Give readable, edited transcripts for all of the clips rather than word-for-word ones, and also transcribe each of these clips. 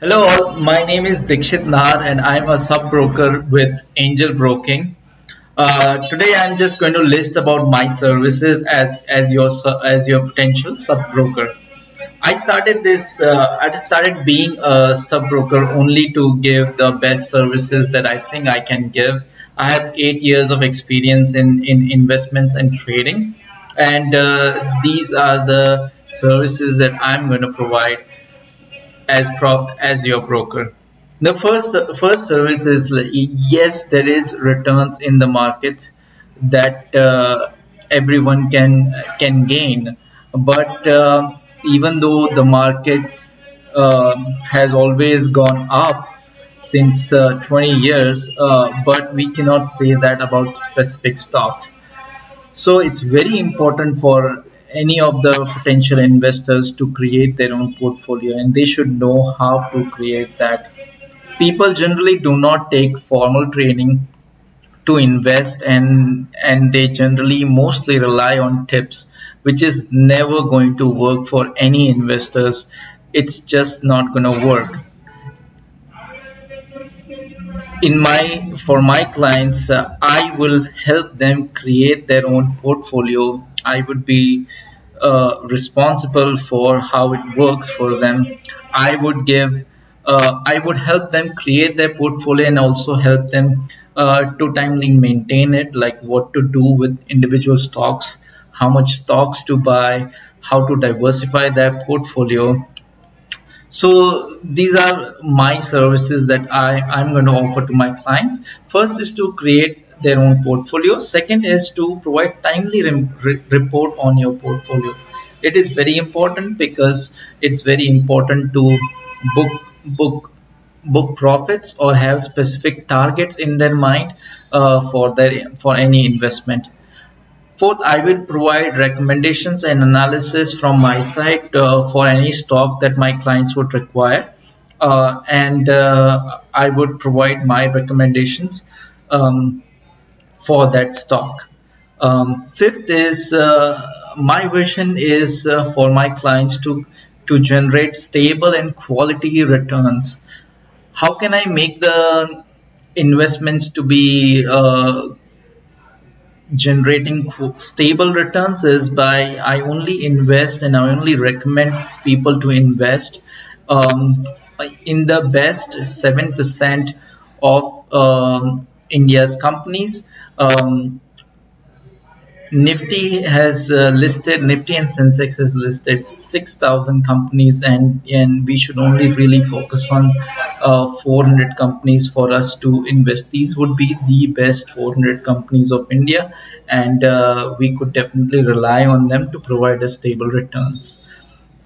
Hello all, my name is Dixit Nahar and I'm a sub broker with Angel Broking. Today I'm just going to list about my services as your potential sub broker. I started being a sub broker only to give the best services that I think I can give. I have 8 years of experience in investments and trading, and these are the services that I'm going to provide as your broker. The first service is yes, there is returns in the markets that everyone can gain, but even though the market has always gone up since 20 years, but we cannot say that about specific stocks. So it's very important for any of the potential investors to create their own portfolio, and they should know how to create that. People generally do not take formal training to invest, and they generally mostly rely on tips, which is never going to work for any investors. It's just not going to work. For my clients, I will help them create their own portfolio. I would be responsible for how it works for them. I would help them create their portfolio and also help them to timely maintain it, like what to do with individual stocks, how much stocks to buy, how to diversify their portfolio. So these are my services that I'm going to offer to my clients. First is to create their own portfolio. Second is to provide timely report on your portfolio. It is very important because it's very important to book book book profits or have specific targets in their mind for any investment. Fourth, I will provide recommendations and analysis from my side for any stock that my clients would require, and I would provide my recommendations um, for that stock. Fifth is my vision is for my clients to generate stable and quality returns. How can I make the investments to be generating stable returns is by I only invest and I only recommend people to invest um, in the best 7% of India's companies. Nifty and Sensex has listed 6,000 companies, and we should only really focus on 400 companies for us to invest. These would be the best 400 companies of India, and we could definitely rely on them to provide us stable returns.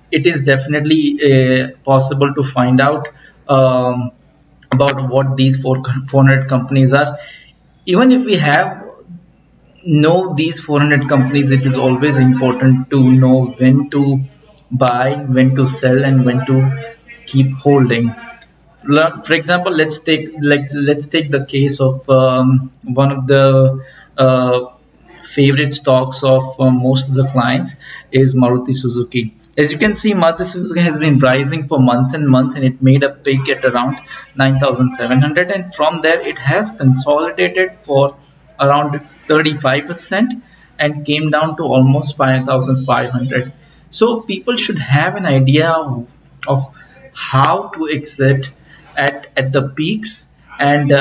It is definitely possible to find out about what these 400 companies are. Even if we have know these 400 companies, it is always important to know when to buy, when to sell, and when to keep holding. For example, let's take the case of one of the uh, favorite stocks of most of the clients is Maruti Suzuki. As you can see, Maruti Suzuki has been rising for months and months, and it made a peak at around 9,700, and from there it has consolidated for around 35% and came down to almost 5,500. So people should have an idea of how to exit at the peaks, and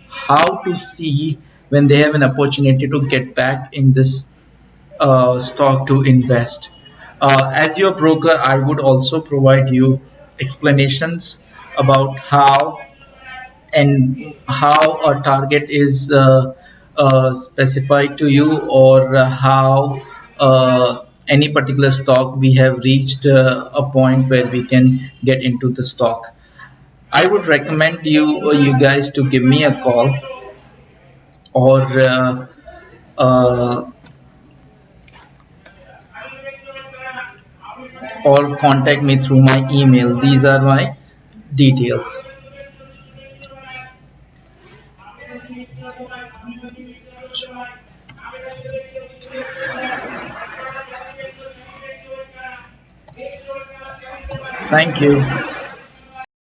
how to see when they have an opportunity to get back in this stock to invest. As your broker, I would also provide you explanations about how a target is specified to you, or how any particular stock we have reached a point where we can get into the stock. I would recommend you guys to give me a call, or uh, or contact me through my email. These are my details. Thank you.